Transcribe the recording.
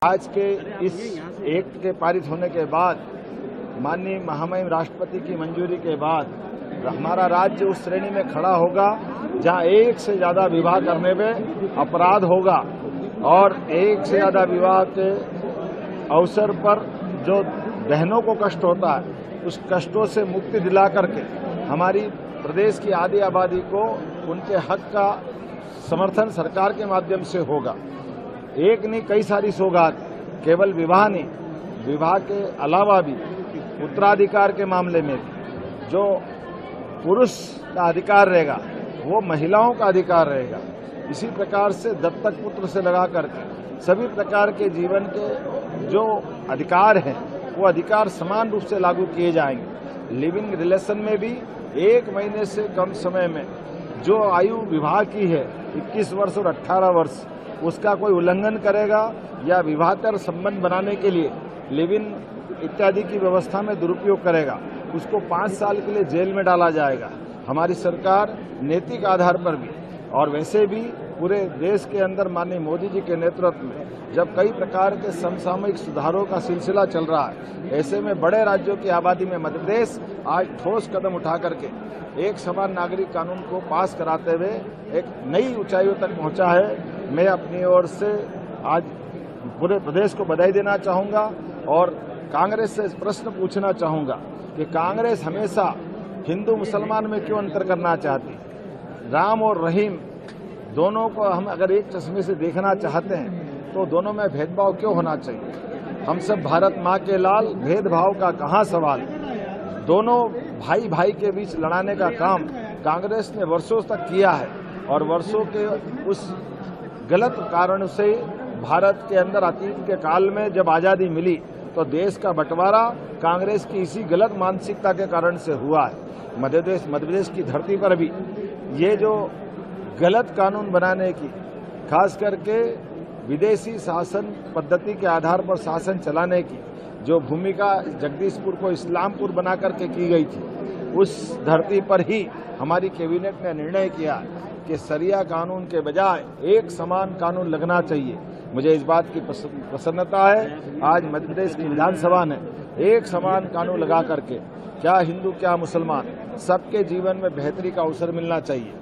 आज के इस एक्ट के पारित होने के बाद, माननीय महामहिम राष्ट्रपति की मंजूरी के बाद हमारा राज्य उस श्रेणी में खड़ा होगा जहां एक से ज्यादा विवाह करने में अपराध होगा और एक से ज्यादा विवाह के अवसर पर जो बहनों को कष्ट होता है उस कष्टों से मुक्ति दिला करके हमारी प्रदेश की आधी आबादी को उनके हक का समर्थन सरकार के माध्यम से होगा। एक नहीं, कई सारी सौगात, केवल विवाह नहीं, विवाह के अलावा भी उत्तराधिकार के मामले में जो पुरुष का अधिकार रहेगा वो महिलाओं का अधिकार रहेगा। इसी प्रकार से दत्तक पुत्र से लगा करके सभी प्रकार के जीवन के जो अधिकार हैं वो अधिकार समान रूप से लागू किए जाएंगे। लिविंग रिलेशन में भी 1 महीने से कम समय में जो आयु विवाह की है 21 वर्ष और 18 वर्ष, उसका कोई उल्लंघन करेगा या विवाहेतर संबंध बनाने के लिए लिव इन इत्यादि की व्यवस्था में दुरुपयोग करेगा, उसको 5 साल के लिए जेल में डाला जाएगा। हमारी सरकार नैतिक आधार पर भी और वैसे भी पूरे देश के अंदर माननीय मोदी जी के नेतृत्व में जब कई प्रकार के समसामयिक सुधारों का सिलसिला चल रहा है, ऐसे में बड़े राज्यों की आबादी में मध्य प्रदेश आज ठोस कदम उठा करके एक समान नागरिक कानून को पास कराते हुए एक नई ऊंचाइयों तक पहुंचा है। मैं अपनी ओर से आज पूरे प्रदेश को बधाई देना चाहूंगा और कांग्रेस से प्रश्न पूछना चाहूंगा कि कांग्रेस हमेशा हिंदू मुसलमान में क्यों अंतर करना चाहती? राम और रहीम दोनों को हम अगर एक चश्मे से देखना चाहते हैं तो दोनों में भेदभाव क्यों होना चाहिए? हम सब भारत माँ के लाल, भेदभाव का कहाँ सवाल? दोनों भाई भाई के बीच लड़ाने का काम कांग्रेस ने वर्षों तक किया है और वर्षों के उस गलत कारण से भारत के अंदर अतीत के काल में जब आज़ादी मिली तो देश का बंटवारा कांग्रेस की इसी गलत मानसिकता के कारण से हुआ है। मध्य प्रदेश की धरती पर भी ये जो गलत कानून बनाने की, खास करके विदेशी शासन पद्धति के आधार पर शासन चलाने की जो भूमिका जगदीशपुर को इस्लामपुर बना करके की गई थी, उस धरती पर ही हमारी कैबिनेट ने निर्णय किया कि शरिया कानून के बजाय एक समान कानून लगना चाहिए। मुझे इस बात की प्रसन्नता है आज मध्य प्रदेश की विधानसभा ने एक समान कानून लगा करके क्या हिंदू क्या मुसलमान सबके जीवन में बेहतरी का अवसर मिलना चाहिए।